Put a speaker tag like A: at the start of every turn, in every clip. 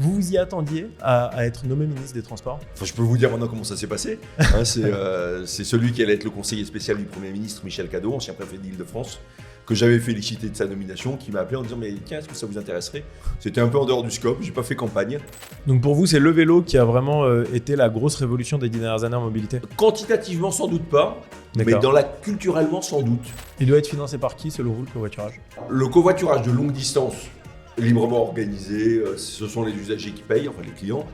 A: Vous vous y attendiez à être nommé ministre des Transports?
B: Enfin, je peux vous dire maintenant comment ça s'est passé. Hein, c'est celui qui allait être le conseiller spécial du Premier ministre, Michel Cadot, ancien préfet d'Île-de-France, que j'avais félicité de sa nomination, qui m'a appelé en disant « Mais tiens, est-ce que ça vous intéresserait ?» C'était un peu en dehors du scope, j'ai pas fait campagne.
A: Donc pour vous, c'est le vélo qui a vraiment été la grosse révolution des 10 dernières années en mobilité?
B: Quantitativement, sans doute pas, mais culturellement, sans doute.
A: Il doit être financé par qui, selon vous, le covoiturage?
B: Le covoiturage de longue distance, librement organisé, ce sont les usagers qui payent, enfin les clients.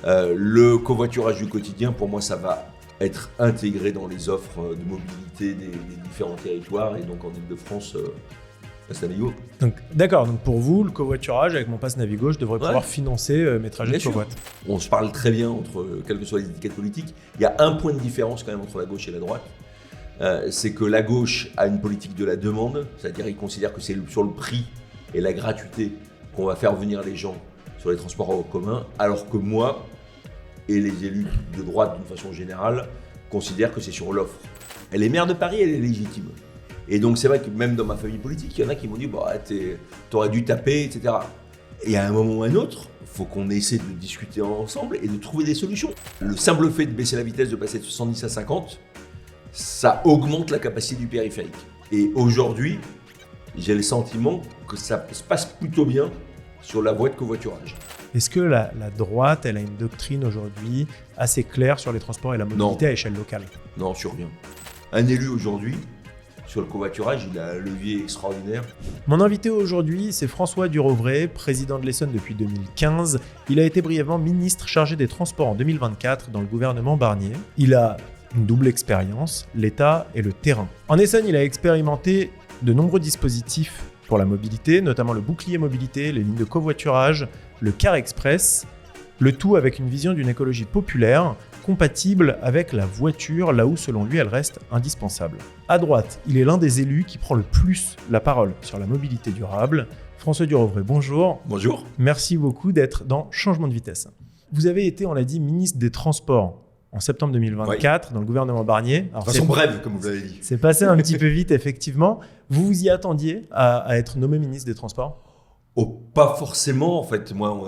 B: Le covoiturage du quotidien, pour moi, ça va être intégré dans les offres de mobilité des différents territoires, et donc en Île-de-France, Pass Navigo.
A: Donc, d'accord, donc pour vous, le covoiturage avec mon Pass Navigo, je devrais pouvoir financer mes trajets de covoit.
B: On se parle très bien entre, quelles que soient les étiquettes politiques. Il y a un point de différence quand même entre la gauche et la droite. C'est que la gauche a une politique de la demande, c'est-à-dire qu'ils considèrent que c'est sur le prix et la gratuité qu'on va faire venir les gens sur les transports en commun, alors que moi et les élus de droite d'une façon générale considèrent que c'est sur l'offre. Et les maires de Paris, elle est légitime. Et donc c'est vrai que même dans ma famille politique, il y en a qui m'ont dit bah, t'aurais dû taper, etc. Et à un moment ou à un autre, il faut qu'on essaie de discuter ensemble et de trouver des solutions. Le simple fait de baisser la vitesse, de passer de 70 à 50, ça augmente la capacité du périphérique. Et aujourd'hui, j'ai le sentiment que ça se passe plutôt bien sur la voie de covoiturage.
A: Est-ce que la droite, elle a une doctrine aujourd'hui assez claire sur les transports et la mobilité à échelle locale?
B: Non, sur rien. Un élu aujourd'hui, sur le covoiturage, il a un levier extraordinaire.
A: Mon invité aujourd'hui, c'est François Durovray, président de l'Essonne depuis 2015. Il a été brièvement ministre chargé des Transports en 2024 dans le gouvernement Barnier. Il a une double expérience, l'État et le terrain. En Essonne, il a expérimenté de nombreux dispositifs pour la mobilité, notamment le bouclier mobilité, les lignes de covoiturage, le car express, le tout avec une vision d'une écologie populaire, compatible avec la voiture, là où selon lui elle reste indispensable. À droite, il est l'un des élus qui prend le plus la parole sur la mobilité durable. François Durovray, bonjour.
B: Bonjour.
A: Merci beaucoup d'être dans Changement de vitesse. Vous avez été, on l'a dit, ministre des Transports en septembre 2024 dans le gouvernement Barnier.
B: Alors, de façon brève, comme vous l'avez dit.
A: C'est passé un petit peu vite, effectivement. Vous vous y attendiez à être nommé ministre des Transports?
B: Oh, pas forcément, en fait. Moi,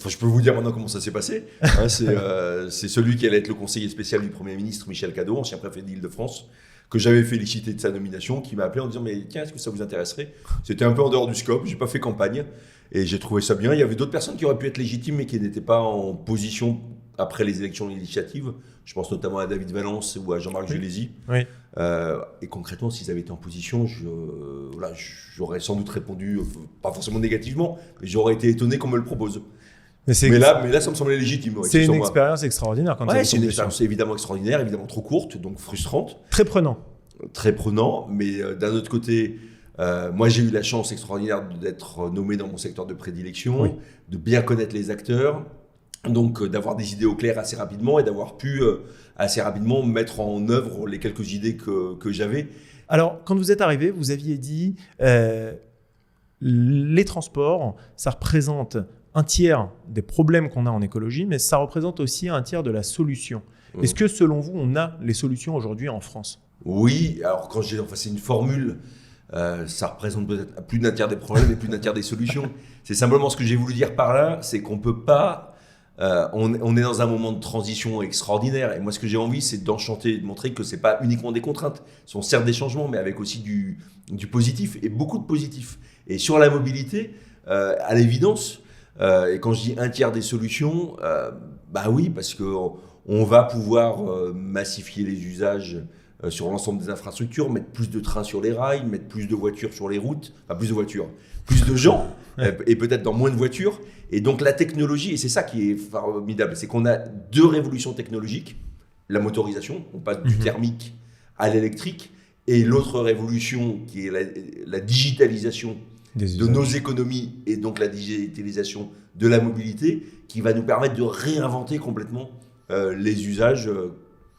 B: je peux vous dire maintenant comment ça s'est passé. Hein, c'est celui qui allait être le conseiller spécial du Premier ministre, Michel Cadot, ancien préfet d'Île-de-France, que j'avais félicité de sa nomination, qui m'a appelé en disant « Mais tiens, est-ce que ça vous intéresserait ?» C'était un peu en dehors du scope, j'ai pas fait campagne, et j'ai trouvé ça bien. Il y avait d'autres personnes qui auraient pu être légitimes, mais qui n'étaient pas en position après les élections législatives. Je pense notamment à David Valence ou à Jean-Marc Gélési.
A: Oui.
B: Et concrètement, s'ils avaient été en position, j'aurais sans doute répondu, pas forcément négativement, mais j'aurais été étonné qu'on me le propose. Mais là, ça me semblait légitime.
A: C'est une expérience extraordinaire.
B: C'est une expérience évidemment extraordinaire, évidemment trop courte, donc frustrante.
A: Très prenant.
B: Très prenant, mais d'un autre côté, moi j'ai eu la chance extraordinaire d'être nommé dans mon secteur de prédilection, de bien connaître les acteurs, donc d'avoir des idées au clair assez rapidement et d'avoir pu assez rapidement mettre en œuvre les quelques idées que j'avais.
A: Alors, quand vous êtes arrivé, vous aviez dit les transports, ça représente un tiers des problèmes qu'on a en écologie, mais ça représente aussi un tiers de la solution. Est-ce que, selon vous, on a les solutions aujourd'hui en France?
B: Oui, alors quand c'est une formule, ça représente peut-être plus d'un tiers des problèmes et plus d'un tiers des solutions. C'est simplement ce que j'ai voulu dire par là, c'est qu'on peut pas... on est dans un moment de transition extraordinaire, et moi ce que j'ai envie, c'est d'enchanter et de montrer que c'est pas uniquement des contraintes, ce sont certes des changements, mais avec aussi du positif, et beaucoup de positif. Et sur la mobilité, à l'évidence, et quand je dis un tiers des solutions, bah oui, parce qu'on va pouvoir massifier les usages sur l'ensemble des infrastructures, mettre plus de trains sur les rails, mettre plus de voitures sur les routes, enfin plus de voitures, plus de gens, et peut-être dans moins de voitures. Et donc la technologie, et c'est ça qui est formidable, c'est qu'on a deux révolutions technologiques, la motorisation, on passe du thermique à l'électrique, et l'autre révolution qui est la digitalisation de nos économies, et donc la digitalisation de la mobilité, qui va nous permettre de réinventer complètement les usages,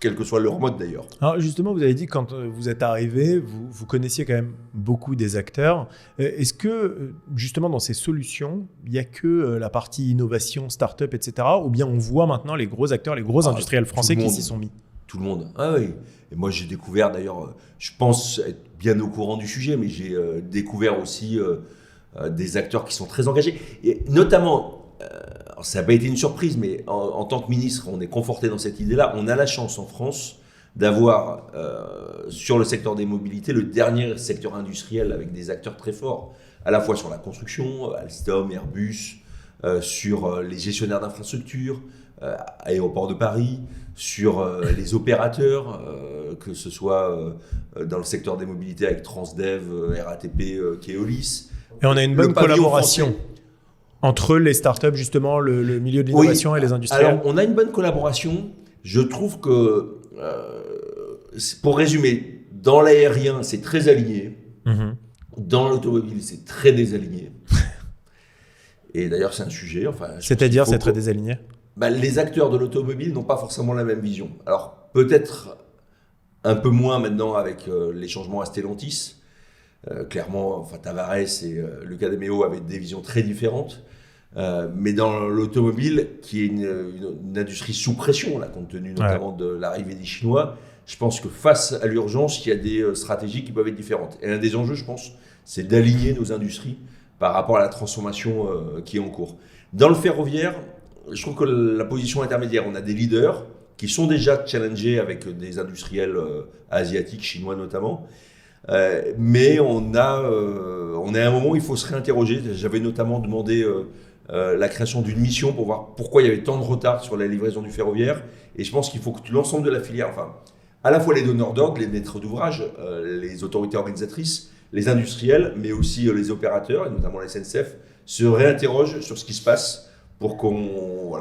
B: quel que soit leur mode d'ailleurs.
A: Alors justement, vous avez dit que quand vous êtes arrivé, vous connaissiez quand même beaucoup des acteurs. Est-ce que justement dans ces solutions, il n'y a que la partie innovation, start-up, etc. ou bien on voit maintenant les gros acteurs, les gros industriels français qui s'y sont mis?
B: Tout le monde. Ah oui. Et moi j'ai découvert d'ailleurs, je pense être bien au courant du sujet, mais j'ai découvert aussi des acteurs qui sont très engagés. Et notamment, alors, ça n'a pas été une surprise, mais en tant que ministre, on est conforté dans cette idée-là. On a la chance en France d'avoir sur le secteur des mobilités le dernier secteur industriel avec des acteurs très forts, à la fois sur la construction, Alstom, Airbus, sur les gestionnaires d'infrastructures, Aéroport de Paris, sur les opérateurs, que ce soit dans le secteur des mobilités avec Transdev, RATP, Keolis.
A: Et on a une bonne collaboration entre les startups, justement, le milieu de l'innovation et les industriels.
B: Alors, on a une bonne collaboration. Je trouve que, pour résumer, dans l'aérien, c'est très aligné. Dans l'automobile, c'est très désaligné. Et d'ailleurs, c'est un sujet.
A: C'est-à-dire, c'est très désaligné.
B: Les acteurs de l'automobile n'ont pas forcément la même vision. Alors, peut-être un peu moins maintenant avec les changements à Stellantis. Clairement, Tavares et Luca de Meo avaient des visions très différentes. Mais dans l'automobile, qui est une industrie sous pression, là, compte tenu notamment de l'arrivée des Chinois, je pense que face à l'urgence, il y a des stratégies qui peuvent être différentes. Et un des enjeux, je pense, c'est d'aligner nos industries par rapport à la transformation qui est en cours. Dans le ferroviaire, je trouve que la position intermédiaire, on a des leaders qui sont déjà challengés avec des industriels asiatiques, chinois notamment. Mais on est à un moment où il faut se réinterroger. J'avais notamment demandé la création d'une mission pour voir pourquoi il y avait tant de retard sur la livraison du ferroviaire. Et je pense qu'il faut que l'ensemble de la filière, à la fois les donneurs d'ordre, les maîtres d'ouvrage, les autorités organisatrices, les industriels, mais aussi les opérateurs, et notamment la SNCF, se réinterrogent sur ce qui se passe pour qu'on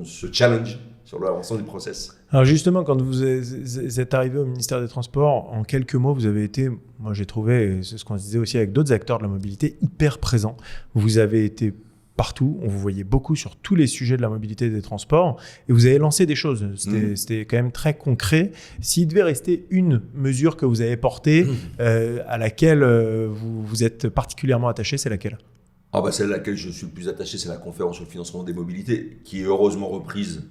B: se challenge sur l'avancement du process.
A: Alors justement, quand vous êtes arrivé au ministère des Transports, en quelques mots, vous avez été, moi j'ai trouvé, et c'est ce qu'on se disait aussi avec d'autres acteurs de la mobilité, hyper présent. Vous avez été partout, on vous voyait beaucoup sur tous les sujets de la mobilité et des transports, et vous avez lancé des choses. C'était quand même très concret. S'il devait rester une mesure que vous avez portée, à laquelle vous êtes particulièrement attaché, c'est laquelle ?
B: Celle à laquelle je suis le plus attaché, c'est la conférence sur le financement des mobilités, qui est heureusement reprise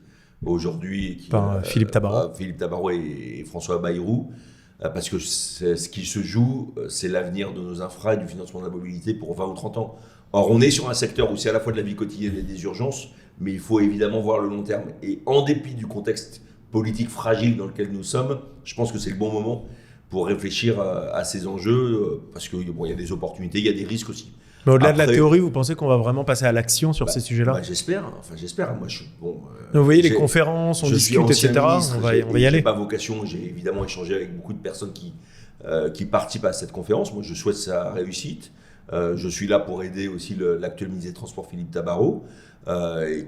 B: aujourd'hui
A: par Philippe
B: Tabarot et François Bayrou, parce que ce qui se joue, c'est l'avenir de nos infras et du financement de la mobilité pour 20 ou 30 ans. Or, on est sur un secteur où c'est à la fois de la vie quotidienne et des urgences, mais il faut évidemment voir le long terme. Et en dépit du contexte politique fragile dans lequel nous sommes, je pense que c'est le bon moment pour réfléchir à ces enjeux, parce qu'il y a des opportunités, il y a des risques aussi.
A: Mais au-delà de la théorie, vous pensez qu'on va vraiment passer à l'action sur ces sujets-là ?
B: J'espère. Moi,
A: vous voyez les conférences, on discute, etc. On va y aller.
B: J'ai pas vocation. J'ai évidemment échangé avec beaucoup de personnes qui participent à cette conférence. Moi, je souhaite sa réussite. Je suis là pour aider aussi l'actuel ministre des Transports, Philippe Tabarot,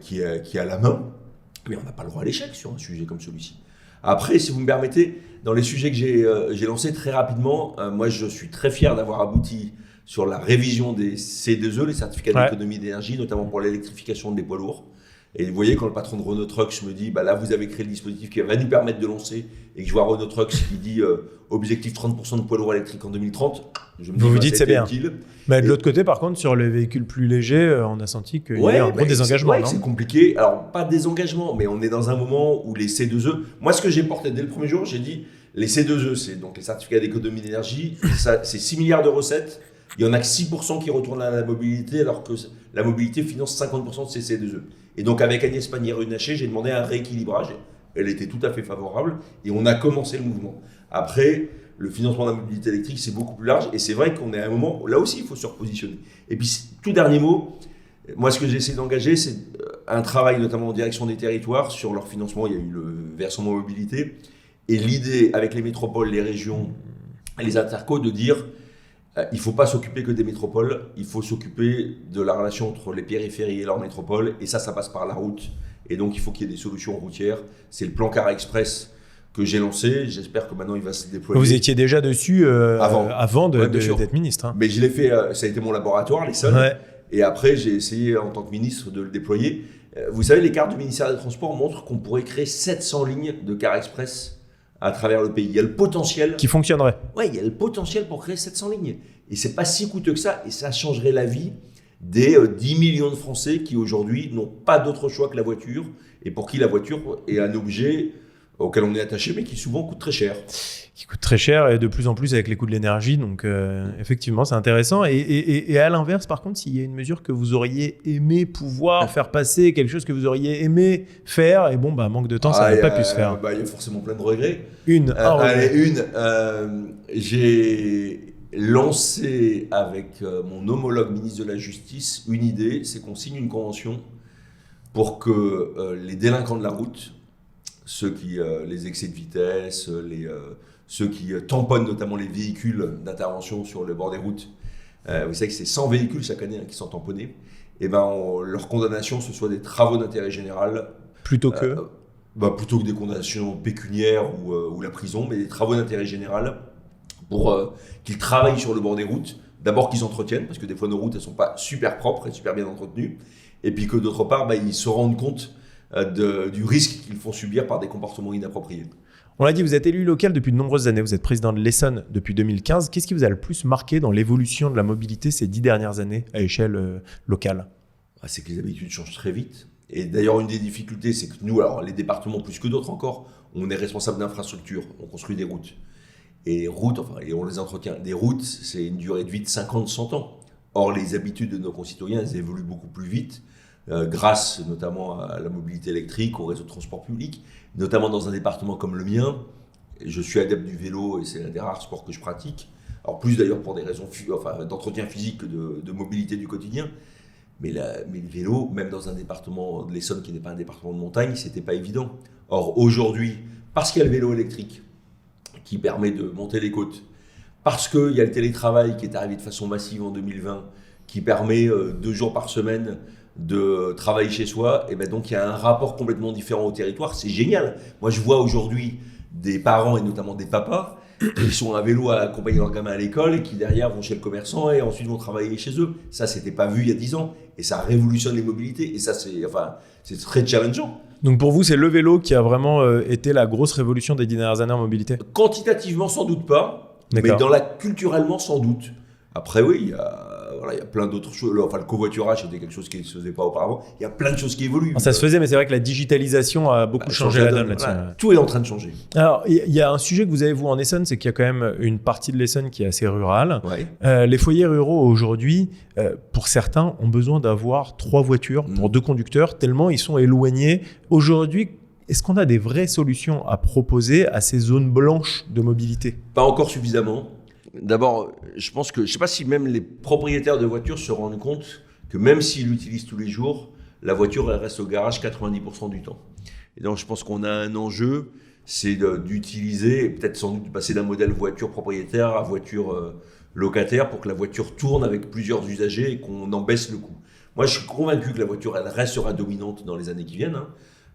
B: qui a la main. Mais on n'a pas le droit à l'échec sur un sujet comme celui-ci. Après, si vous me permettez, dans les sujets que j'ai lancés très rapidement, moi, je suis très fier d'avoir abouti sur la révision des C2E, les certificats d'économie d'énergie, notamment pour l'électrification des poids lourds. Et vous voyez, quand le patron de Renault Trucks me dit, là, vous avez créé le dispositif qui va nous permettre de lancer, et que je vois Renault Trucks qui dit objectif 30% de poids lourds électriques en 2030, je me dis,
A: vous dites c'est bien.
B: Utile.
A: Mais de l'autre côté, par contre, sur les véhicules plus légers, on a senti qu'il y avait un gros désengagement.
B: C'est compliqué. Alors, pas de désengagement, mais on est dans un moment où les C2E... Moi, ce que j'ai porté dès le premier jour, j'ai dit, les C2E, c'est donc les certificats d'économie d'énergie, c'est 6 milliards de recettes. Il y en a que 6% qui retournent à la mobilité, alors que la mobilité finance 50% de ces C2E. Et donc, avec Agnès Pannier-Runacher, j'ai demandé un rééquilibrage. Elle était tout à fait favorable et on a commencé le mouvement. Après, le financement de la mobilité électrique, c'est beaucoup plus large et c'est vrai qu'on est à un moment où là aussi, il faut se repositionner. Et puis, tout dernier mot, moi, ce que j'ai essayé d'engager, c'est un travail notamment en direction des territoires sur leur financement. Il y a eu le versement mobilité et l'idée avec les métropoles, les régions et les intercos de dire il ne faut pas s'occuper que des métropoles, il faut s'occuper de la relation entre les périphéries et leurs métropoles, et ça passe par la route. Et donc, il faut qu'il y ait des solutions routières. C'est le plan Car Express que j'ai lancé. J'espère que maintenant, il va se déployer.
A: Vous étiez déjà dessus avant d'être ministre. Hein.
B: Mais je l'ai fait, ça a été mon laboratoire, l'Essonne. Ouais. Et après, j'ai essayé, en tant que ministre, de le déployer. Vous savez, les cartes du ministère des Transports montrent qu'on pourrait créer 700 lignes de Car Express à travers le pays. Il y a le potentiel...
A: Qui fonctionnerait.
B: Oui, il y a le potentiel pour créer 700 lignes. Et c'est pas si coûteux que ça. Et ça changerait la vie des 10 millions de Français qui, aujourd'hui, n'ont pas d'autre choix que la voiture et pour qui la voiture est un objet auquel on est attaché, mais qui souvent coûtent très cher.
A: Qui coûte très cher et de plus en plus avec les coûts de l'énergie. Donc, effectivement, c'est intéressant. Et à l'inverse, par contre, s'il y a une mesure que vous auriez aimé pouvoir faire passer, quelque chose que vous auriez aimé faire, et bon, manque de temps, ça n'a pas pu se faire.
B: Il y a forcément plein de regrets. J'ai lancé avec mon homologue ministre de la Justice une idée, c'est qu'on signe une convention pour que les délinquants de la route, ceux qui les excès de vitesse, ceux qui tamponnent notamment les véhicules d'intervention sur le bord des routes, vous savez que c'est 100 véhicules chaque année qui sont tamponnés, et leur condamnation, ce soit des travaux d'intérêt général.
A: Plutôt que
B: des condamnations pécuniaires ou la prison, mais des travaux d'intérêt général pour qu'ils travaillent sur le bord des routes. D'abord qu'ils entretiennent, parce que des fois nos routes elles sont pas super propres et super bien entretenues, et puis que d'autre part ils se rendent compte du risque qu'ils font subir par des comportements inappropriés.
A: On l'a dit, vous êtes élu local depuis de nombreuses années, vous êtes président de l'Essonne depuis 2015. Qu'est-ce qui vous a le plus marqué dans l'évolution de la mobilité ces 10 dernières années à échelle locale ?
B: C'est que les habitudes changent très vite. Et d'ailleurs, une des difficultés, c'est que nous, alors les départements plus que d'autres encore, on est responsable d'infrastructures, on construit des routes. Et et on les entretient. Des routes, c'est une durée de vie de 50-100 ans. Or, les habitudes de nos concitoyens, elles évoluent beaucoup plus vite, grâce notamment à la mobilité électrique, au réseau de transport public, notamment dans un département comme le mien. Je suis adepte du vélo et c'est un des rares sports que je pratique. Alors plus d'ailleurs pour des raisons d'entretien physique que de mobilité du quotidien. Mais le vélo, même dans un département de l'Essonne qui n'est pas un département de montagne, c'était pas évident. Or aujourd'hui, parce qu'il y a le vélo électrique qui permet de monter les côtes, parce qu'il y a le télétravail qui est arrivé de façon massive en 2020, qui permet 2 jours par semaine de travailler chez soi, et donc il y a un rapport complètement différent au territoire. C'est génial. Moi, je vois aujourd'hui des parents et notamment des papas qui sont à vélo à accompagner leurs gamins à l'école et qui derrière vont chez le commerçant et ensuite vont travailler chez eux. Ça, c'était pas vu il y a 10 ans et ça révolutionne les mobilités et ça, c'est très challengeant.
A: Donc pour vous, c'est le vélo qui a vraiment été la grosse révolution des 10 dernières années en mobilité ?
B: Quantitativement, sans doute pas, mais culturellement, sans doute. Après, oui, il y a plein d'autres choses. Le covoiturage, c'était quelque chose qui ne se faisait pas auparavant. Il y a plein de choses qui évoluent.
A: Ça se faisait, mais c'est vrai que la digitalisation a beaucoup changé la donne là-dessus.
B: Voilà. Tout est en train de changer.
A: Alors, il y a un sujet que vous avez, vous, en Essonne, c'est qu'il y a quand même une partie de l'Essonne qui est assez rurale.
B: Ouais.
A: Les foyers ruraux, aujourd'hui, pour certains, ont besoin d'avoir 3 voitures pour 2 conducteurs, tellement ils sont éloignés. Aujourd'hui, est-ce qu'on a des vraies solutions à proposer à ces zones blanches de mobilité ?
B: Pas encore suffisamment. D'abord, je ne sais pas si même les propriétaires de voitures se rendent compte que même s'ils l'utilisent tous les jours, la voiture elle reste au garage 90% du temps. Et donc je pense qu'on a un enjeu, c'est d'utiliser, peut-être sans doute de passer d'un modèle voiture propriétaire à voiture locataire pour que la voiture tourne avec plusieurs usagers et qu'on en baisse le coût. Moi je suis convaincu que la voiture elle restera dominante dans les années qui viennent.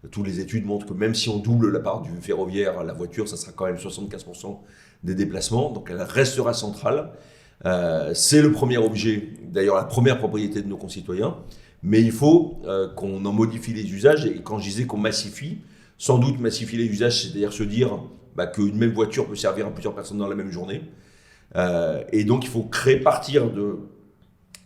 B: Toutes les études montrent que même si on double la part du ferroviaire, la voiture, ça sera quand même 75% des déplacements, donc elle restera centrale. C'est le premier objet, d'ailleurs la première propriété de nos concitoyens, mais il faut qu'on en modifie les usages, et quand je disais qu'on massifie, sans doute massifier les usages, c'est-à-dire se dire qu'une même voiture peut servir à plusieurs personnes dans la même journée, et donc il faut partir de...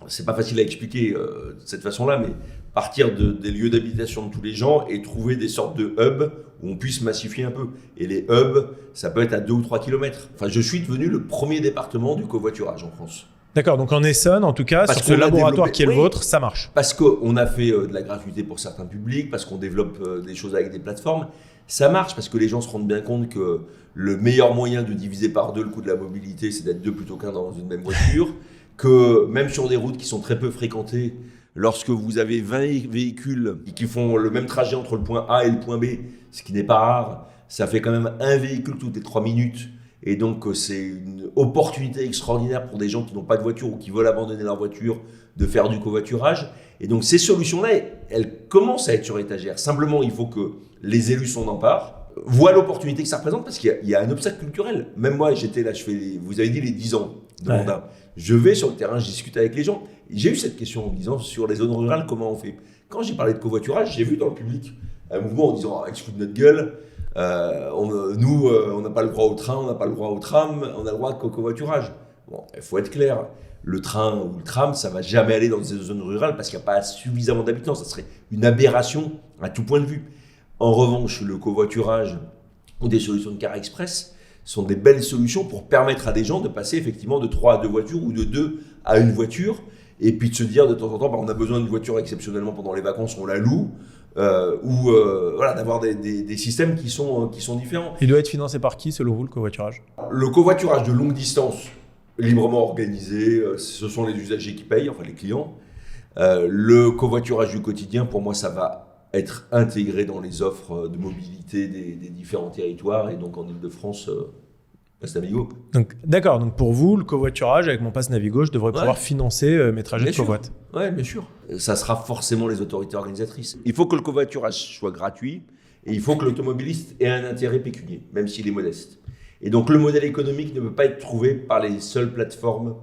B: C'est pas facile à expliquer de cette façon-là, mais partir des lieux d'habitation de tous les gens et trouver des sortes de hubs où on puisse massifier un peu. Et les hubs, ça peut être à 2 ou 3 kilomètres. Enfin, je suis devenu le premier département du covoiturage en France.
A: D'accord, donc en Essonne, en tout cas, sur ce laboratoire qui est le vôtre, ça marche.
B: Parce qu'on a fait de la gratuité pour certains publics, parce qu'on développe des choses avec des plateformes. Ça marche parce que les gens se rendent bien compte que le meilleur moyen de diviser par 2 le coût de la mobilité, c'est d'être 2 plutôt qu'un dans une même voiture. Que même sur des routes qui sont très peu fréquentées, lorsque vous avez 20 véhicules qui font le même trajet entre le point A et le point B, ce qui n'est pas rare, ça fait quand même un véhicule toutes les 3 minutes. Et donc, c'est une opportunité extraordinaire pour des gens qui n'ont pas de voiture ou qui veulent abandonner leur voiture de faire du covoiturage. Et donc, ces solutions-là, elles commencent à être sur étagère. Simplement, il faut que les élus s'en emparent, voient l'opportunité que ça représente, parce qu'il y a un obstacle culturel. Même moi, j'étais là, vous avez dit les 10 ans de mandat. Je vais sur le terrain, je discute avec les gens. J'ai eu cette question en me disant, sur les zones rurales, comment on fait ? Quand j'ai parlé de covoiturage, j'ai vu dans le public un mouvement en disant, il se fout de notre gueule, on n'a pas le droit au train, on n'a pas le droit au tram, on a le droit au covoiturage. Bon, il faut être clair, le train ou le tram, ça ne va jamais aller dans ces zones rurales parce qu'il n'y a pas suffisamment d'habitants. Ça serait une aberration à tout point de vue. En revanche, le covoiturage, ou des solutions de car express sont des belles solutions pour permettre à des gens de passer effectivement de 3 à 2 voitures ou de 2 à 1 voiture, et puis de se dire de temps en temps, on a besoin d'une voiture exceptionnellement pendant les vacances, on la loue, voilà, d'avoir des systèmes qui sont différents.
A: Il doit être financé par qui, selon vous, le covoiturage ?
B: Le covoiturage de longue distance, librement organisé, ce sont les usagers qui payent, enfin les clients. Le covoiturage du quotidien, pour moi, ça va être intégré dans les offres de mobilité des différents territoires, et donc en Ile-de-France, Pass Navigo.
A: Donc, d'accord, donc pour vous, le covoiturage, avec mon Pass Navigo, je devrais pouvoir financer mes trajets de covoit.
B: Oui, bien sûr. Ça sera forcément les autorités organisatrices. Il faut que le covoiturage soit gratuit, et il faut que l'automobiliste ait un intérêt pécunier, même s'il est modeste. Et donc le modèle économique ne peut pas être trouvé par les seules plateformes,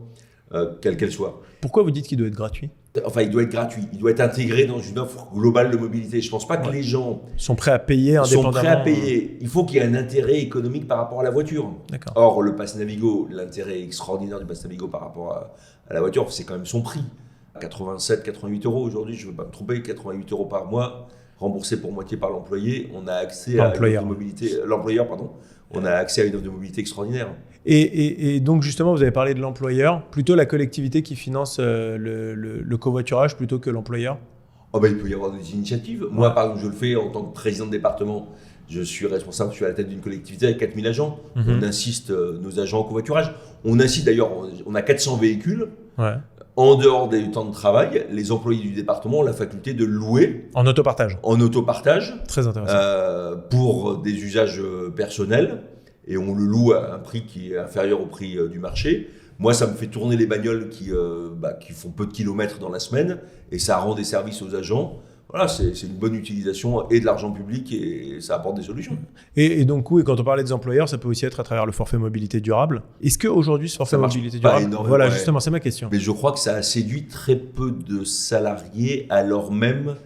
B: quelles qu'elles soient.
A: Pourquoi vous dites qu'il doit être gratuit ?
B: Enfin, il doit être gratuit, il doit être intégré dans une offre globale de mobilité. Je ne pense pas que les gens
A: sont prêts à payer indépendamment.
B: Sont prêts à payer. Il faut qu'il y ait un intérêt économique par rapport à la voiture.
A: D'accord.
B: Or, le Pass Navigo, l'intérêt extraordinaire du Pass Navigo par rapport à la voiture, c'est quand même son prix. 87, 88 euros aujourd'hui, je ne veux pas me tromper, 88 euros par mois, remboursé pour moitié par l'employé. On a accès à une offre de mobilité. L'employeur, pardon. On a accès à une offre de mobilité extraordinaire.
A: Et donc justement, vous avez parlé de l'employeur, plutôt la collectivité qui finance le covoiturage plutôt que l'employeur ?
B: Oh ben, il peut y avoir des initiatives. Moi, par exemple, je le fais en tant que président de département. Je suis responsable, je suis à la tête d'une collectivité avec 4000 agents. On insiste nos agents au covoiturage. On incite d'ailleurs, on a 400 véhicules.
A: Ouais.
B: En dehors des temps de travail, les employés du département ont la faculté de louer.
A: En autopartage.
B: En autopartage.
A: Très intéressant.
B: Pour des usages personnels. Et on le loue à un prix qui est inférieur au prix du marché. Moi, ça me fait tourner les bagnoles qui font peu de kilomètres dans la semaine, et ça rend des services aux agents. Voilà, c'est une bonne utilisation et de l'argent public, et ça apporte des solutions.
A: Et donc, oui, quand on parlait des employeurs, ça peut aussi être à travers le forfait mobilité durable. Est-ce qu'aujourd'hui, ce forfait mobilité durable... Voilà, justement, c'est ma question.
B: Mais je crois que ça a séduit très peu de salariés, alors même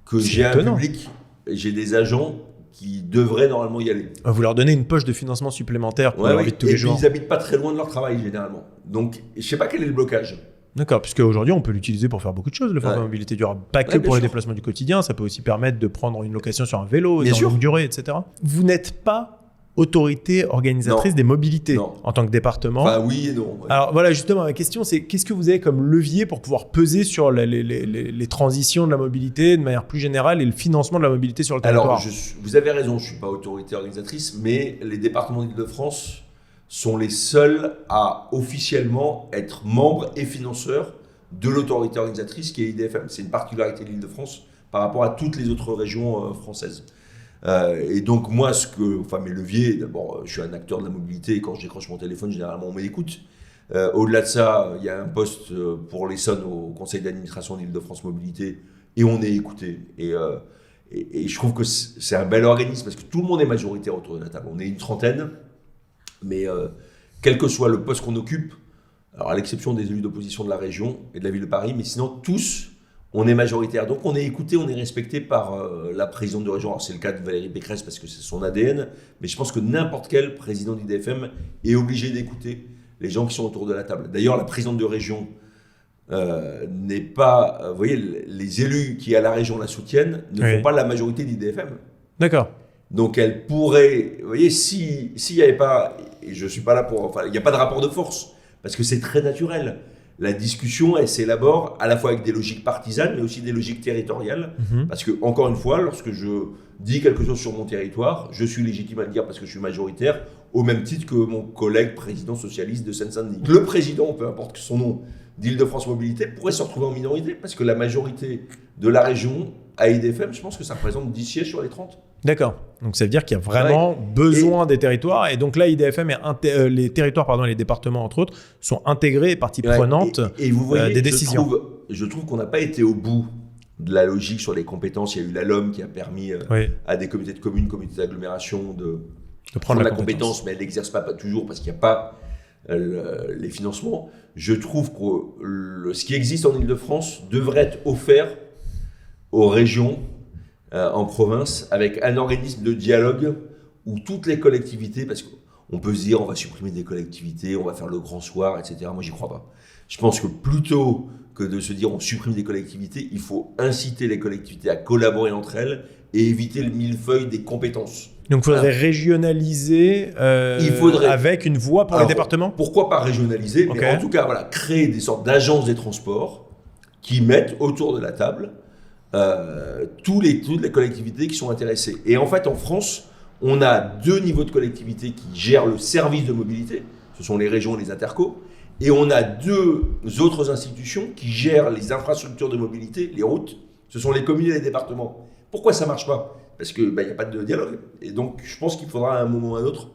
B: que j'ai un public, j'ai des agents qui devraient normalement y aller.
A: Vous leur donnez une poche de financement supplémentaire pour leur vie de tous les jours.
B: Et puis ils habitent pas très loin de leur travail généralement. Donc je sais pas quel est le blocage.
A: D'accord, puisque aujourd'hui on peut l'utiliser pour faire beaucoup de choses, le forfait mobilité durable. Pas que pour les déplacements du quotidien, ça peut aussi permettre de prendre une location sur un vélo, dans longue durée, etc. Vous n'êtes pas autorité organisatrice des mobilités en tant que département.
B: Enfin, oui et non. Ouais.
A: Alors voilà, justement, ma question, c'est qu'est-ce que vous avez comme levier pour pouvoir peser sur les transitions de la mobilité de manière plus générale et le financement de la mobilité sur le territoire ?
B: Alors, vous avez raison, je ne suis pas autorité organisatrice, mais les départements d'Île-de-France sont les seuls à officiellement être membres et financeurs de l'autorité organisatrice qui est IDFM. C'est une particularité de l'Île-de-France par rapport à toutes les autres régions françaises. Et donc moi, mes leviers, d'abord, je suis un acteur de la mobilité, et quand je décroche mon téléphone, généralement on m'écoute. Au-delà de ça, il y a un poste pour l'Essonne au conseil d'administration d'Île-de-France Mobilité, et on est écouté. Et je trouve que c'est un bel organisme, parce que tout le monde est majoritaire autour de la table. On est une trentaine, mais quel que soit le poste qu'on occupe, alors à l'exception des élus d'opposition de la région et de la ville de Paris, mais sinon tous, on est majoritaire. Donc on est écouté, on est respecté par la présidente de région. Alors c'est le cas de Valérie Pécresse parce que c'est son ADN, mais je pense que n'importe quel président d'IDFM est obligé d'écouter les gens qui sont autour de la table. D'ailleurs, la présidente de région n'est pas... vous voyez, les élus qui à la région la soutiennent ne font pas la majorité d'IDFM.
A: D'accord.
B: Donc elle pourrait... Vous voyez, s'il n'y avait pas... Et je ne suis pas là pour... Enfin, il n'y a pas de rapport de force, parce que c'est très naturel. La discussion, elle s'élabore à la fois avec des logiques partisanes, mais aussi des logiques territoriales. Parce que, encore une fois, lorsque je dis quelque chose sur mon territoire, je suis légitime à le dire parce que je suis majoritaire, au même titre que mon collègue président socialiste de Seine-Saint-Denis. Le président, peu importe son nom, d'Île-de-France Mobilité, pourrait se retrouver en minorité, parce que la majorité de la région à IDFM, je pense que ça représente 10 sièges sur les 30.
A: D'accord. Donc ça veut dire qu'il y a vraiment besoin des territoires. Et donc là, IDFM et les territoires, et les départements, entre autres, sont intégrés, partie prenante
B: et vous voyez,
A: des décisions.
B: Je trouve qu'on n'a pas été au bout de la logique sur les compétences. Il y a eu la LOM qui a permis à des comités de communes, comités d'agglomération de prendre la compétence, mais elle n'exerce pas toujours parce qu'il n'y a pas les financements. Je trouve que ce qui existe en Ile-de-France devrait être offert aux régions, en province, avec un organisme de dialogue où toutes les collectivités, parce qu'on peut se dire on va supprimer des collectivités, on va faire le grand soir, etc. Moi, j'y crois pas. Je pense que plutôt que de se dire on supprime des collectivités, il faut inciter les collectivités à collaborer entre elles et éviter le millefeuille des compétences.
A: Donc, il faudrait régionaliser avec une voie pour les départements.
B: Pourquoi pas régionaliser, mais en tout cas, créer des sortes d'agences des transports qui mettent autour de la table toutes les collectivités qui sont intéressées. Et en fait, en France, on a 2 niveaux de collectivités qui gèrent le service de mobilité. Ce sont les régions et les intercos. Et on a 2 autres institutions qui gèrent les infrastructures de mobilité, les routes. Ce sont les communes et les départements. Pourquoi ça ne marche pas ? Parce qu'il n'y a pas de dialogue. Et donc, je pense qu'il faudra à un moment ou à un autre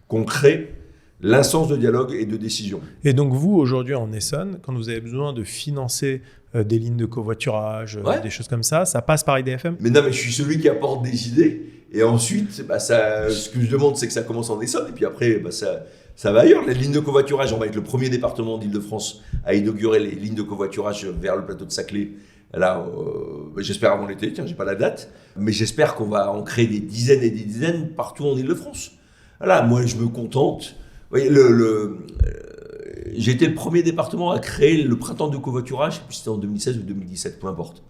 B: qu'on crée l'instance de dialogue et de décision.
A: Et donc, vous, aujourd'hui, en Essonne, quand vous avez besoin de financer des lignes de covoiturage, des choses comme ça passe par IDFM ?
B: Mais non, mais je suis celui qui apporte des idées. Et ensuite, ce que je demande, c'est que ça commence en Essonne. Et puis après, ça va ailleurs. Les lignes de covoiturage, on va être le premier département d'Île-de-France à inaugurer les lignes de covoiturage vers le plateau de Saclay. Là, j'espère avant l'été, j'ai pas la date, mais j'espère qu'on va en créer des dizaines et des dizaines partout en Île-de-France. Voilà, moi je me contente. Vous voyez, j'ai été le premier département à créer le printemps de covoiturage, je sais plus si c'était en 2016 ou 2017, peu importe.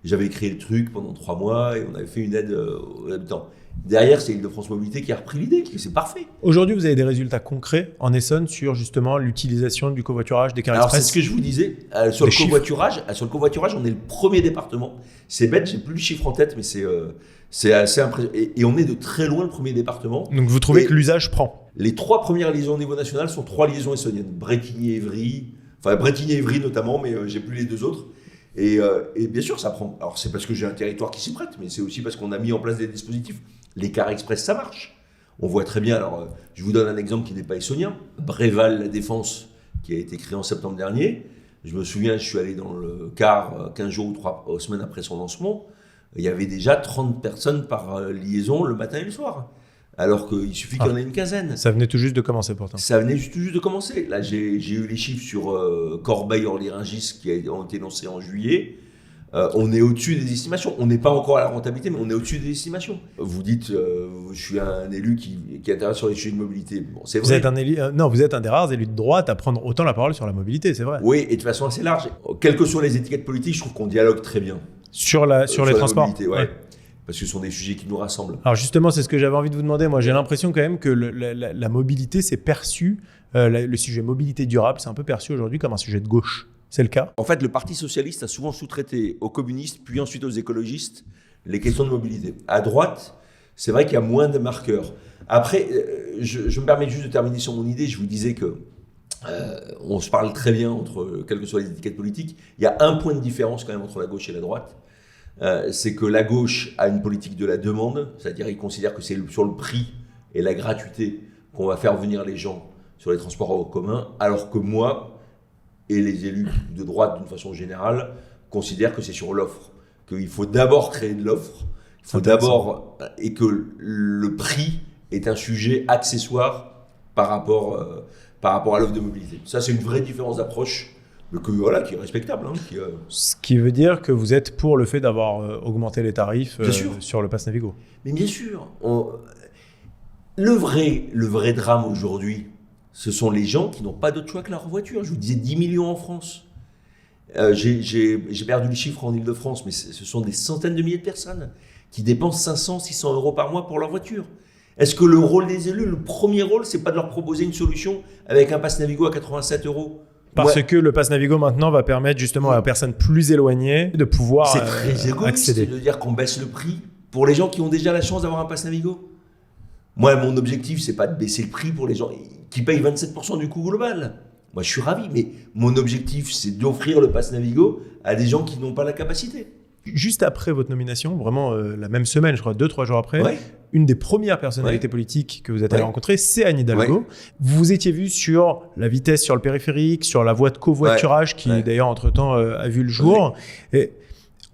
B: J'avais créé le truc pendant 3 mois et on avait fait une aide aux habitants. Derrière, c'est Île-de-France Mobilité qui a repris l'idée, c'est parfait.
A: Aujourd'hui, vous avez des résultats concrets en Essonne sur justement l'utilisation du covoiturage, des cars express ?
B: Alors, c'est ce que je vous disais. Sur le covoiturage, on est le premier département. C'est bête, j'ai plus le chiffre en tête, mais c'est assez impressionnant. Et on est de très loin le premier département.
A: Donc, vous trouvez que l'usage prend ?
B: Les 3 premières liaisons au niveau national sont 3 liaisons essonniennes. Bretigny-Évry, notamment, mais j'ai plus les 2 autres. Et bien sûr, ça prend. Alors, c'est parce que j'ai un territoire qui s'y prête, mais c'est aussi parce qu'on a mis en place des dispositifs. Les cars express, ça marche. On voit très bien. Alors, je vous donne un exemple qui n'est pas essonnien. Bréval La Défense, qui a été créé en septembre dernier. Je me souviens, je suis allé dans le car 15 jours ou 3 semaines après son lancement. Il y avait déjà 30 personnes par liaison le matin et le soir. Alors qu'il suffit qu'il y en ait une quinzaine.
A: Ça venait tout juste de commencer pourtant.
B: Ça venait tout juste de commencer. Là, j'ai eu les chiffres sur Corbeil-Orly-Rungis qui ont été lancés en juillet. On est au-dessus des estimations. On n'est pas encore à la rentabilité, mais on est au-dessus des estimations. Vous dites, je suis un élu qui intervient sur les sujets de mobilité. Bon, c'est vrai.
A: Vous êtes un des rares élus de droite à prendre autant la parole sur la mobilité, c'est vrai.
B: Oui, et de façon assez large. Quelles que soient les étiquettes politiques, je trouve qu'on dialogue très bien.
A: Sur les transports.
B: Mobilité, ouais. Parce que ce sont des sujets qui nous rassemblent.
A: Alors justement, c'est ce que j'avais envie de vous demander. Moi, j'ai l'impression quand même que la mobilité, c'est perçu, le sujet mobilité durable, c'est un peu perçu aujourd'hui comme un sujet de gauche. C'est le cas ?
B: En fait, le Parti socialiste a souvent sous-traité aux communistes, puis ensuite aux écologistes, les questions de mobilité. À droite, c'est vrai qu'il y a moins de marqueurs. Après, je me permets juste de terminer sur mon idée. Je vous disais que on se parle très bien entre, quelles que soient les étiquettes politiques. Il y a un point de différence quand même entre la gauche et la droite. C'est que la gauche a une politique de la demande, c'est-à-dire ils considèrent que c'est sur le prix et la gratuité qu'on va faire venir les gens sur les transports en commun, alors que moi et les élus de droite d'une façon générale considèrent que c'est sur l'offre, qu'il faut d'abord créer de l'offre, et que le prix est un sujet accessoire par rapport à l'offre de mobilité. Ça, c'est une vraie différence d'approche. Mais qui est respectable.
A: Ce qui veut dire que vous êtes pour le fait d'avoir augmenté les tarifs sur le Pass Navigo.
B: Mais bien sûr. Le vrai drame aujourd'hui, ce sont les gens qui n'ont pas d'autre choix que leur voiture. Je vous disais 10 millions en France. J'ai perdu le chiffre en Île-de-France, mais ce sont des centaines de milliers de personnes qui dépensent 500, 600 euros par mois pour leur voiture. Est-ce que le rôle des élus, le premier rôle, c'est pas de leur proposer une solution avec un Pass Navigo à 87 euros ?
A: Parce que le Pass Navigo maintenant va permettre justement à personnes plus éloignées de pouvoir accéder.
B: C'est très égoïste de dire qu'on baisse le prix pour les gens qui ont déjà la chance d'avoir un Pass Navigo. Moi, mon objectif, c'est pas de baisser le prix pour les gens qui payent 27% du coût global. Moi, je suis ravi, mais mon objectif, c'est d'offrir le Pass Navigo à des gens qui n'ont pas la capacité.
A: Juste après votre nomination, vraiment la même semaine, je crois 2-3 jours après, une des premières personnalités politiques que vous êtes allé rencontrer, c'est Anne Hidalgo. Vous vous étiez vu sur la vitesse sur le périphérique, sur la voie de covoiturage qui d'ailleurs entre-temps a vu le jour. Et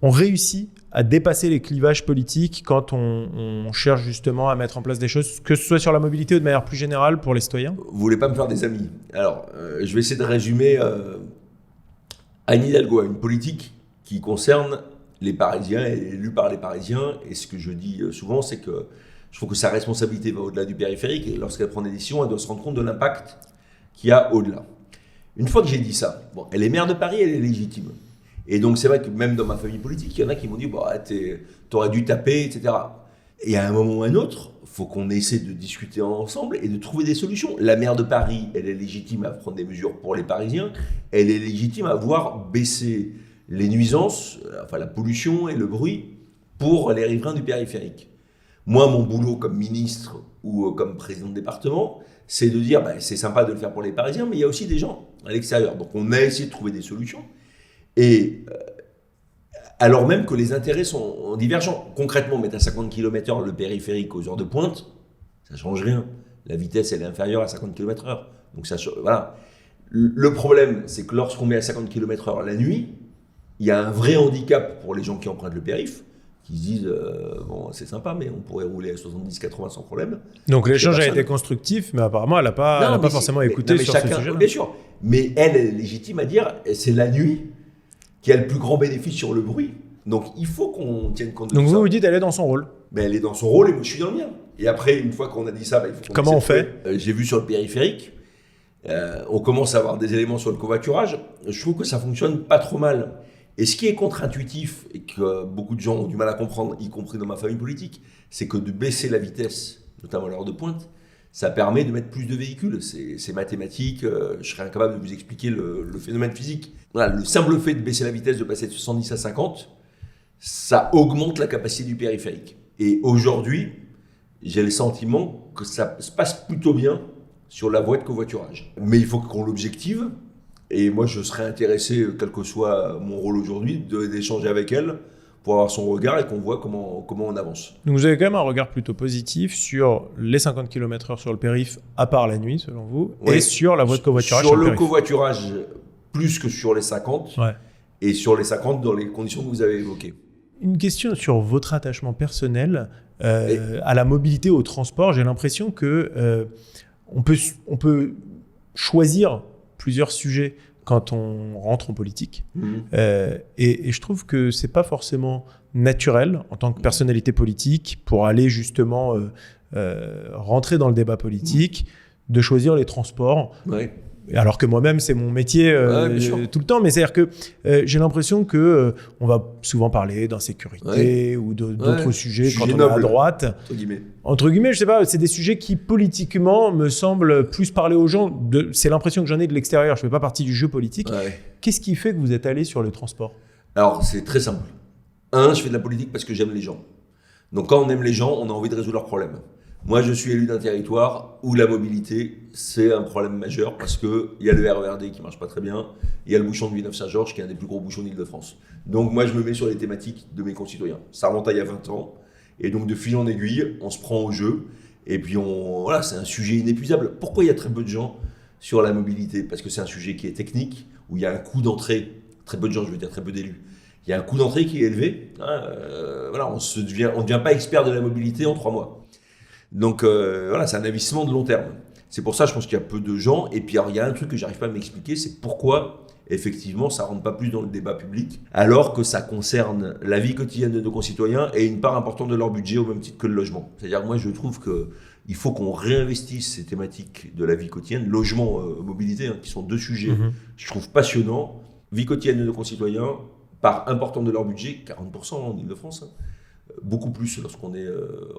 A: on réussit à dépasser les clivages politiques quand on cherche justement à mettre en place des choses, que ce soit sur la mobilité ou de manière plus générale pour les citoyens.
B: Vous voulez pas me faire des amis. Alors, je vais essayer de résumer. Anne Hidalgo a une politique qui concerne les Parisiens, elle est élue par les Parisiens, et ce que je dis souvent, c'est que je trouve que sa responsabilité va au-delà du périphérique, et lorsqu'elle prend des décisions, elle doit se rendre compte de l'impact qu'il y a au-delà. Une fois que j'ai dit ça, elle est maire de Paris, elle est légitime. Et donc c'est vrai que même dans ma famille politique, il y en a qui m'ont dit bah, t'aurais dû taper, etc. Et à un moment ou à un autre, il faut qu'on essaie de discuter ensemble et de trouver des solutions. La maire de Paris, elle est légitime à prendre des mesures pour les Parisiens, elle est légitime à voir baisser les nuisances, enfin la pollution et le bruit pour les riverains du périphérique. Moi, mon boulot comme ministre ou comme président de département, c'est de dire bah, c'est sympa de le faire pour les Parisiens, mais il y a aussi des gens à l'extérieur. Donc on a essayé de trouver des solutions. Et alors même que les intérêts sont divergents. Concrètement, mettre à 50 km/h le périphérique aux heures de pointe, ça ne change rien. La vitesse, elle est inférieure à 50 km/h. Donc ça, voilà. Le problème, c'est que lorsqu'on met à 50 km/h la nuit, il y a un vrai handicap pour les gens qui empruntent le périph', qui se disent bon, c'est sympa, mais on pourrait rouler à 70-80 sans problème.
A: Donc l'échange a été constructif, mais apparemment, elle n'a pas forcément écouté sur ce sujet-là.
B: Bien sûr. Mais elle est légitime à dire c'est la nuit qui a le plus grand bénéfice sur le bruit. Donc il faut qu'on tienne compte de
A: Donc
B: tout ça.
A: vous dites elle est dans son rôle.
B: Mais elle est dans son rôle et moi je suis dans le mien. Et après, une fois qu'on a dit ça, il faut qu'on
A: Comment on fait
B: j'ai vu sur le périphérique, on commence à avoir des éléments sur le covoiturage. Je trouve que ça fonctionne pas trop mal. Et ce qui est contre-intuitif et que beaucoup de gens ont du mal à comprendre, y compris dans ma famille politique, c'est que de baisser la vitesse, notamment à l'heure de pointe, ça permet de mettre plus de véhicules. C'est mathématique, je serais incapable de vous expliquer le phénomène physique. Voilà, le simple fait de baisser la vitesse, de passer de 70 à 50, ça augmente la capacité du périphérique. Et aujourd'hui, j'ai le sentiment que ça se passe plutôt bien sur la voie de covoiturage. Mais il faut qu'on l'objective. Et moi, je serais intéressé, quel que soit mon rôle aujourd'hui, d'échanger avec elle pour avoir son regard et qu'on voit comment on avance.
A: Donc vous avez quand même un regard plutôt positif sur les 50 km/h sur le périph', à part la nuit, selon vous, oui. Et sur la voie de covoiturage
B: sur le covoiturage, plus que sur les 50,
A: ouais. Et
B: sur les 50 dans les conditions que vous avez évoquées.
A: Une question sur votre attachement personnel à la mobilité, au transport. J'ai l'impression que on peut choisir plusieurs sujets quand on rentre en politique. Et je trouve que c'est pas forcément naturel en tant que personnalité politique pour aller justement rentrer dans le débat politique, de choisir les transports.
B: Ouais.
A: Alors que moi-même, c'est mon métier tout le temps. Mais c'est-à-dire que j'ai l'impression qu'on va souvent parler d'insécurité ou d'autres sujets quand on est à droite. Entre guillemets, je sais pas, c'est des sujets qui politiquement me semblent plus parler aux gens. C'est l'impression que j'en ai de l'extérieur. Je ne fais pas partie du jeu politique. Ouais. Qu'est-ce qui fait que vous êtes allé sur le transport ?
B: Alors, c'est très simple. Je fais de la politique parce que j'aime les gens. Donc quand on aime les gens, on a envie de résoudre leurs problèmes. Moi, je suis élu d'un territoire où la mobilité, c'est un problème majeur parce qu'il y a le RERD qui ne marche pas très bien, il y a le bouchon de Villeneuve-Saint-Georges qui est un des plus gros bouchons d'Île-de-France. Donc moi, je me mets sur les thématiques de mes concitoyens. Ça remonte à il y a 20 ans. Et donc de fil en aiguille, on se prend au jeu. Et puis voilà, c'est un sujet inépuisable. Pourquoi il y a très peu de gens sur la mobilité ? Parce que c'est un sujet qui est technique, où il y a un coût d'entrée. Très peu de gens, je veux dire très peu d'élus. Il y a un coût d'entrée qui est élevé. Voilà, on ne devient pas expert de la mobilité en 3 mois. Donc voilà, c'est un investissement de long terme. C'est pour ça, je pense qu'il y a peu de gens. Et puis, alors, il y a un truc que j'arrive pas à m'expliquer, c'est pourquoi, effectivement, ça rentre pas plus dans le débat public, alors que ça concerne la vie quotidienne de nos concitoyens et une part importante de leur budget au même titre que le logement. C'est-à-dire, moi, je trouve qu'il faut qu'on réinvestisse ces thématiques de la vie quotidienne, logement, mobilité, qui sont 2 sujets, je trouve passionnants. Vie quotidienne de nos concitoyens, part importante de leur budget, 40% en Île-de-France, beaucoup plus lorsqu'on est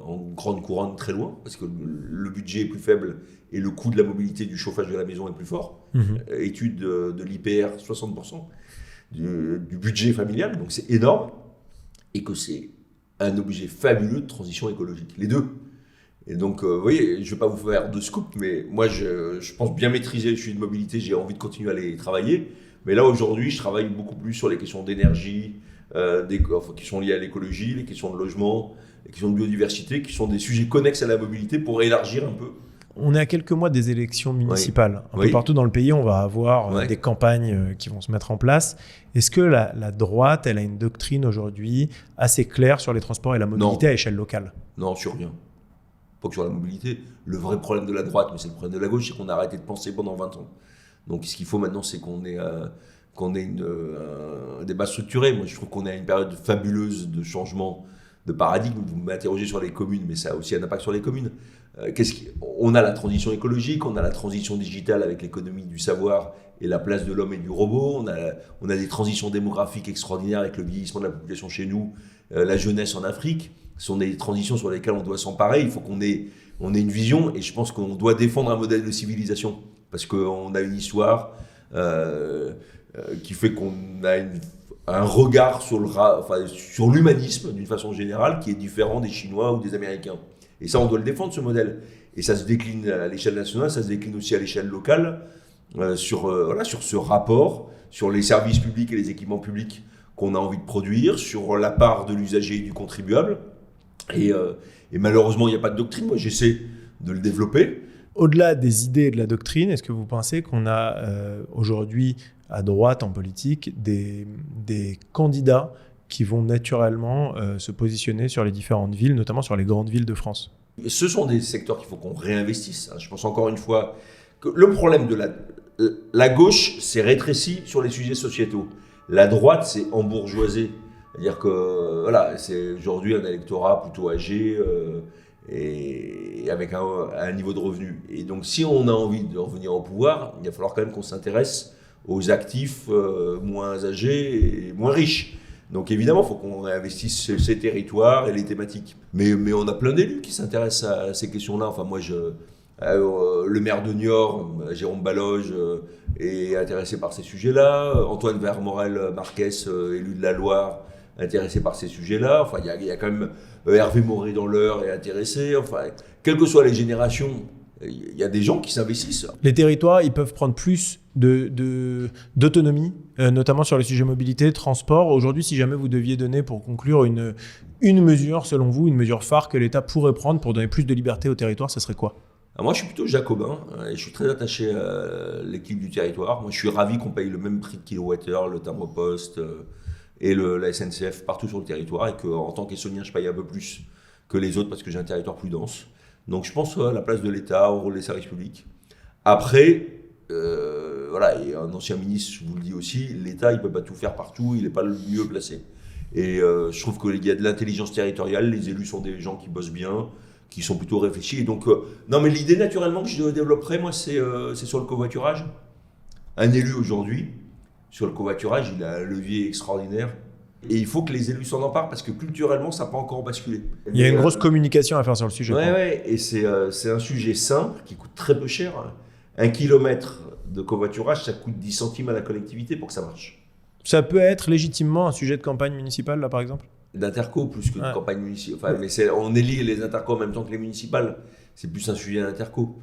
B: en grande couronne très loin, parce que le budget est plus faible et le coût de la mobilité du chauffage de la maison est plus fort. Étude de l'IPR, 60% du budget familial, donc c'est énorme, et que c'est un objet fabuleux de transition écologique, les deux. Et donc, vous voyez, je ne vais pas vous faire de scoop, mais moi, je pense bien maîtriser le sujet de mobilité, j'ai envie de continuer à les travailler, mais là, aujourd'hui, je travaille beaucoup plus sur les questions d'énergie, qui sont liées à l'écologie, les questions de logement, les questions de biodiversité, qui sont des sujets connexes à la mobilité pour élargir un peu.
A: On est à quelques mois des élections municipales. Un peu partout dans le pays, on va avoir des campagnes qui vont se mettre en place. Est-ce que la droite, elle a une doctrine aujourd'hui assez claire sur les transports et la mobilité à échelle locale ? Non,
B: sur rien. Pas que sur la mobilité. Le vrai problème de la droite, mais c'est le problème de la gauche, c'est qu'on a arrêté de penser pendant 20 ans. Donc ce qu'il faut maintenant, c'est qu'on ait un débat structuré. Moi, je trouve qu'on est à une période fabuleuse de changement de paradigme. Vous m'interrogez sur les communes, mais ça a aussi un impact sur les communes. On a la transition écologique, on a la transition digitale avec l'économie du savoir et la place de l'homme et du robot. On a des transitions démographiques extraordinaires avec le vieillissement de la population chez nous, la jeunesse en Afrique. Ce sont des transitions sur lesquelles on doit s'emparer. Il faut qu'on ait une vision, et je pense qu'on doit défendre un modèle de civilisation parce qu'on a une histoire qui fait qu'on a un regard sur l'humanisme d'une façon générale qui est différent des Chinois ou des Américains. Et ça, on doit le défendre, ce modèle. Et ça se décline à l'échelle nationale, ça se décline aussi à l'échelle locale, sur ce rapport, sur les services publics et les équipements publics qu'on a envie de produire, sur la part de l'usager et du contribuable. Et malheureusement, il n'y a pas de doctrine. Moi, j'essaie de le développer.
A: Au-delà des idées et de la doctrine, est-ce que vous pensez qu'on a aujourd'hui, à droite en politique, des candidats qui vont naturellement se positionner sur les différentes villes, notamment sur les grandes villes de France?
B: Ce sont des secteurs qu'il faut qu'on réinvestisse. Je pense encore une fois que le problème de la gauche s'est rétréci sur les sujets sociétaux. La droite s'est embourgeoisée. C'est-à-dire que c'est aujourd'hui un électorat plutôt âgé et avec un niveau de revenu. Et donc, si on a envie de revenir au pouvoir, il va falloir quand même qu'on s'intéresse aux actifs moins âgés et moins riches. Donc évidemment, il faut qu'on réinvestisse ces territoires et les thématiques. Mais on a plein d'élus qui s'intéressent à ces questions-là. Enfin, moi, le maire de Niort, Jérôme Baloge, est intéressé par ces sujets-là. Antoine Vermorel-Marquez, élu de la Loire, intéressé par ces sujets-là. Enfin, il y a quand même Hervé Moré dans l'Eure est intéressé. Enfin, quelles que soient les générations, il y a des gens qui s'investissent.
A: Les territoires, ils peuvent prendre plus d'autonomie, notamment sur les sujets mobilité, transport. Aujourd'hui, si jamais vous deviez donner, pour conclure, une mesure, selon vous, une mesure phare que l'État pourrait prendre pour donner plus de liberté au territoire, ce serait quoi?
B: Moi, je suis plutôt jacobin et je suis très attaché à l'équilibre du territoire. Moi, je suis ravi qu'on paye le même prix de kilowattheure, le thermopost et la SNCF partout sur le territoire, et qu'en tant qu'Essonien, je paye un peu plus que les autres parce que j'ai un territoire plus dense. Donc, je pense à la place de l'État, au rôle des services publics. Après, et un ancien ministre vous le dit aussi, l'État, il ne peut pas tout faire partout, il n'est pas le mieux placé. Et je trouve qu'il y a de l'intelligence territoriale, les élus sont des gens qui bossent bien, qui sont plutôt réfléchis. Et donc, non, mais l'idée naturellement que je développerai, moi, c'est sur le covoiturage. Un élu aujourd'hui, sur le covoiturage, il a un levier extraordinaire. Et il faut que les élus s'en emparent parce que culturellement, ça n'a pas encore basculé.
A: Il y a une grosse communication à faire sur le sujet.
B: Ouais, et c'est un sujet simple qui coûte très peu cher. 1 kilomètre de covoiturage, ça coûte 10 centimes à la collectivité pour que ça marche.
A: Ça peut être légitimement un sujet de campagne municipale, là, par exemple?
B: D'interco plus que de campagne municipale. Enfin, mais on élit les interco en même temps que les municipales. C'est plus un sujet d'interco.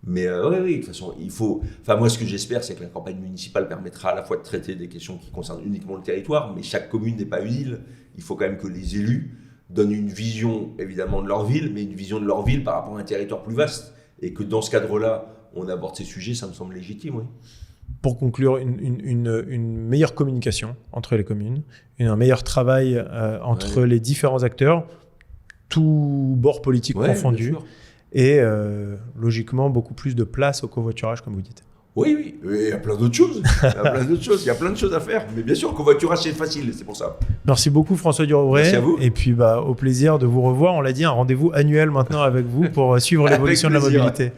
B: Mais oui, de toute façon, il faut... Enfin, moi, ce que j'espère, c'est que la campagne municipale permettra à la fois de traiter des questions qui concernent uniquement le territoire, mais chaque commune n'est pas une île. Il faut quand même que les élus donnent une vision, évidemment, de leur ville, mais une vision de leur ville par rapport à un territoire plus vaste. Et que dans ce cadre-là, on aborde ces sujets, ça me semble légitime, oui.
A: Pour conclure, une meilleure communication entre les communes, un meilleur travail entre les différents acteurs, tous bords politiques confondus, et logiquement beaucoup plus de place au covoiturage, comme vous dites.
B: Oui, il y a plein d'autres choses. Il y a plein de choses à faire. Mais bien sûr, le covoiturage, c'est facile, c'est pour ça.
A: Merci beaucoup, François Durovray.
B: Merci à vous.
A: Et puis, au plaisir de vous revoir. On l'a dit, un rendez-vous annuel maintenant avec vous pour suivre l'évolution de la mobilité.